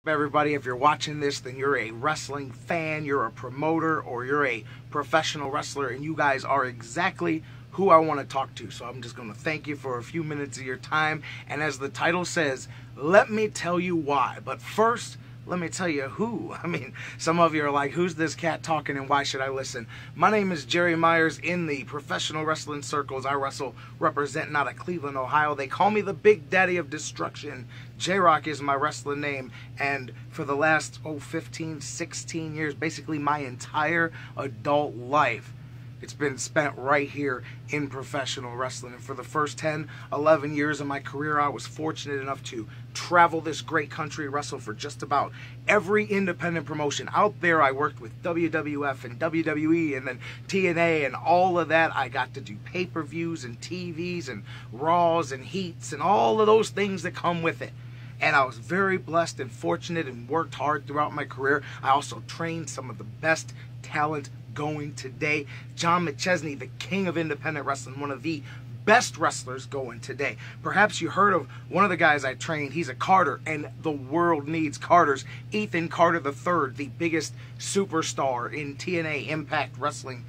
Everybody, if you're watching this, then you're a wrestling fan, you're a promoter, or you're a professional wrestler, and you guys are exactly who I want to talk to. So I'm just going to thank you for a few minutes of your time, and as the title says, let me tell you why. But first, let me tell you who. I mean, some of you are like, who's this cat talking and why should I listen? My name is Jerry Mires. In the professional wrestling circles, I wrestle representing out of Cleveland, Ohio. They call me the Big Daddy of Destruction. J-Rocc is my wrestling name, and for the last 15, 16 years, basically my entire adult life, it's been spent right here in professional wrestling. And for the first 10, 11 years of my career, I was fortunate enough to travel this great country, wrestle for just about every independent promotion out there. I worked with WWF and WWE and then TNA and all of that. I got to do pay-per-views and TVs and Raws and Heats and all of those things that come with it. And I was very blessed and fortunate and worked hard throughout my career. I also trained some of the best talent going today. John McChesney, the king of independent wrestling, one of the best wrestlers going today. Perhaps you heard of one of the guys I trained. He's a Carter, and the world needs Carters. Ethan Carter III, the biggest superstar in TNA Impact Wrestling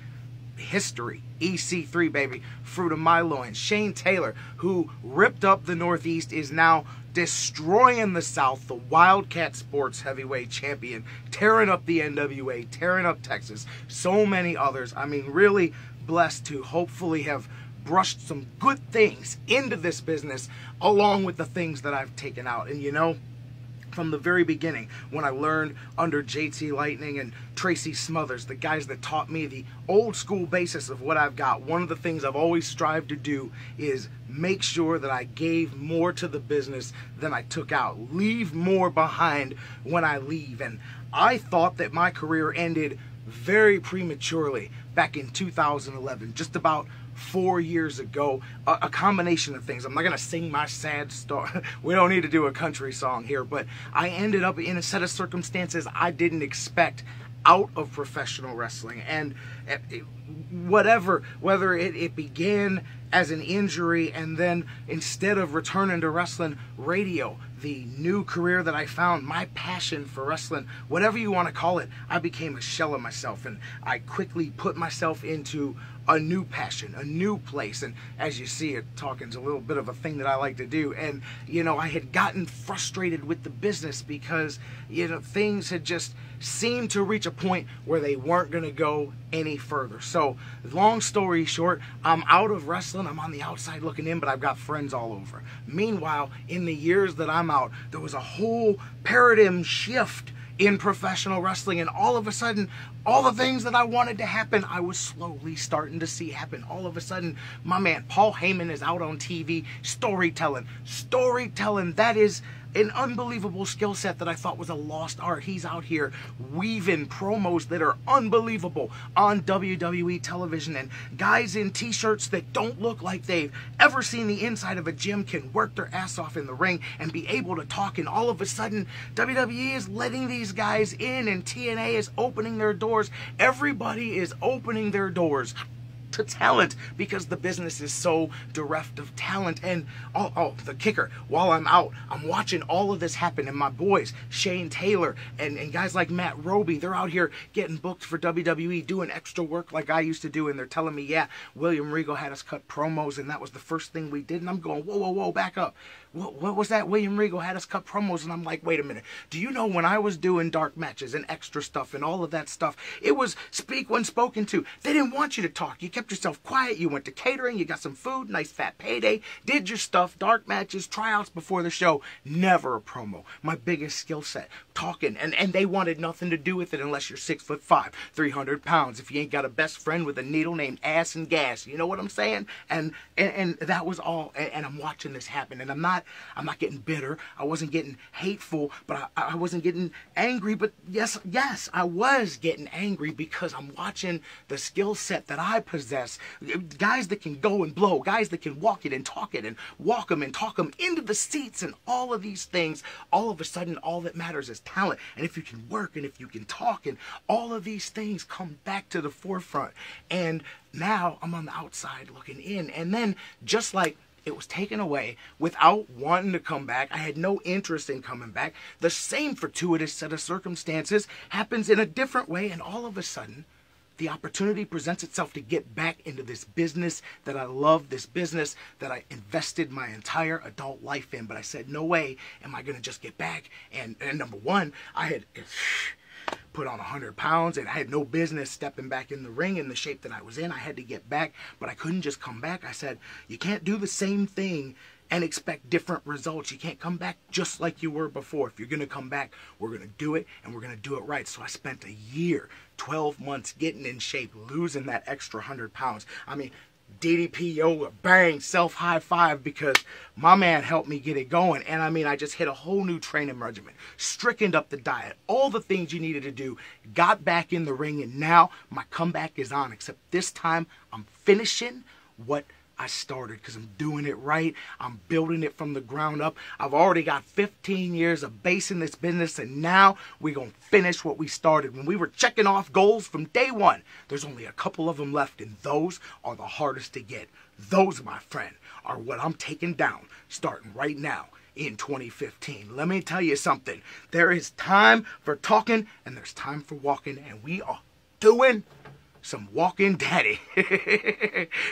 history. EC3, baby, fruit of my loins. Shane Taylor, who ripped up the Northeast, is now destroying the South, the Wildcat Sports Heavyweight Champion, tearing up the NWA, tearing up Texas, so many others. I mean, really blessed to hopefully have brushed some good things into this business along with the things that I've taken out. And you know, from the very beginning, when I learned under JT Lightning and Tracy Smothers, the guys that taught me the old school basis of what I've got, one of the things I've always strived to do is make sure that I gave more to the business than I took out. Leave more behind when I leave. And I thought that my career ended very prematurely back in 2011, just about 4 years ago. A combination of things. I'm not going to sing my sad story. We don't need to do a country song here, but I ended up in a set of circumstances I didn't expect out of professional wrestling. And whether it began as an injury and then instead of returning to wrestling, radio, the new career that I found, my passion for wrestling, whatever you want to call it, I became a shell of myself, and I quickly put myself into a new passion, a new place. And as you see, talking's a little bit of a thing that I like to do. And you know, I had gotten frustrated with the business because, you know, things had just seemed to reach a point where they weren't going to go any further. So long story short, I'm out of wrestling. I'm on the outside looking in, but I've got friends all over. Meanwhile, in the years that I'm out, there was a whole paradigm shift in professional wrestling, and all of a sudden, all the things that I wanted to happen, I was slowly starting to see happen. All of a sudden, my man Paul Heyman is out on TV, storytelling. That is an unbelievable skill set that I thought was a lost art. He's out here weaving promos that are unbelievable on WWE television, and guys in t-shirts that don't look like they've ever seen the inside of a gym can work their ass off in the ring and be able to talk. And all of a sudden, WWE is letting these guys in, and TNA is opening their doors. Everybody is opening their doors to talent because the business is so bereft of talent. And the kicker, while I'm out, I'm watching all of this happen, and my boys Shane Taylor and guys like Matt Roby, they're out here getting booked for WWE, doing extra work like I used to do, and they're telling me, yeah, William Regal had us cut promos and that was the first thing we did. And I'm going, whoa, back up. What was that? William Regal had us cut promos. And I'm like, wait a minute, do you know when I was doing dark matches and extra stuff and all of that stuff, it was speak when spoken to. They didn't want you to talk. You kept yourself quiet. You went to catering, you got some food, nice fat payday, did your stuff, dark matches, tryouts before the show, never a promo. My biggest skill set, talking, and they wanted nothing to do with it unless you're 6'5", 300 pounds, if you ain't got a best friend with a needle named Ass and Gas, you know what I'm saying? And that was all. And I'm watching this happen, and I'm not getting bitter, I wasn't getting hateful, but I wasn't getting angry. But yes, I was getting angry because I'm watching the skill set that I possess. Guys that can go and blow, guys that can walk it and talk it and walk them and talk them into the seats, and all of these things. All of a sudden, all that matters is talent. And if you can work and if you can talk, and all of these things come back to the forefront. And now I'm on the outside looking in. And then, just like It was taken away without wanting to come back. I had no interest in coming back. The same fortuitous set of circumstances happens in a different way, and all of a sudden, the opportunity presents itself to get back into this business that I love, this business that I invested my entire adult life in. But I said, no way am I going to just get back. And number one, I had put on 100 pounds and I had no business stepping back in the ring in the shape that I was in. I had to get back, but I couldn't just come back. I said, you can't do the same thing and expect different results. You can't come back just like you were before. If you're going to come back, we're going to do it, and we're going to do it right. So I spent a year, 12 months getting in shape, losing that extra 100 pounds. I mean, DDP yoga, bang, self high five, because my man helped me get it going. And I mean, I just hit a whole new training regimen, strickened up the diet, all the things you needed to do, got back in the ring, and now my comeback is on. Except this time, I'm finishing what I started, because I'm doing it right. I'm building it from the ground up. I've already got 15 years of base in this business, and now we're going to finish what we started. When we were checking off goals from day one, there's only a couple of them left, and those are the hardest to get. Those, my friend, are what I'm taking down starting right now in 2015. Let me tell you something. There is time for talking, and there's time for walking, and we are doing some walking daddy.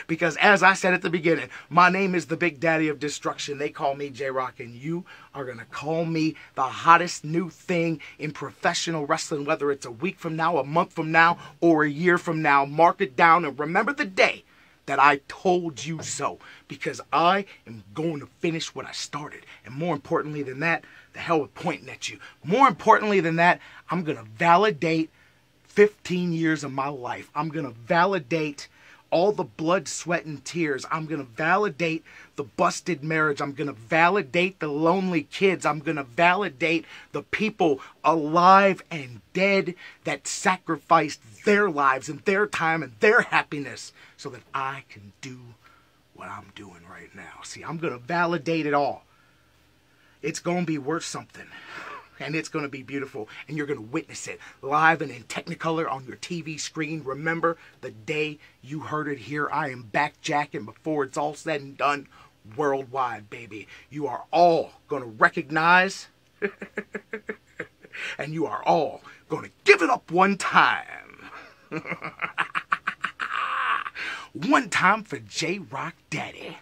Because as I said at the beginning, my name is the Big Daddy of Destruction. They call me J-Rocc, and you are going to call me the hottest new thing in professional wrestling, whether it's a week from now, a month from now, or a year from now. Mark it down and remember the day that I told you so, because I am going to finish what I started. And more importantly than that, the hell with pointing at you. More importantly than that, I'm going to validate 15 years of my life. I'm going to validate all the blood, sweat, and tears. I'm going to validate the busted marriage. I'm going to validate the lonely kids. I'm going to validate the people alive and dead that sacrificed their lives and their time and their happiness so that I can do what I'm doing right now. See, I'm going to validate it all. It's going to be worth something. And it's going to be beautiful, and you're going to witness it live and in Technicolor on your TV screen. Remember the day you heard it here. I am back jacking before it's all said and done worldwide, baby. You are all going to recognize, and you are all going to give it up one time. One time for J-Rocc Daddy.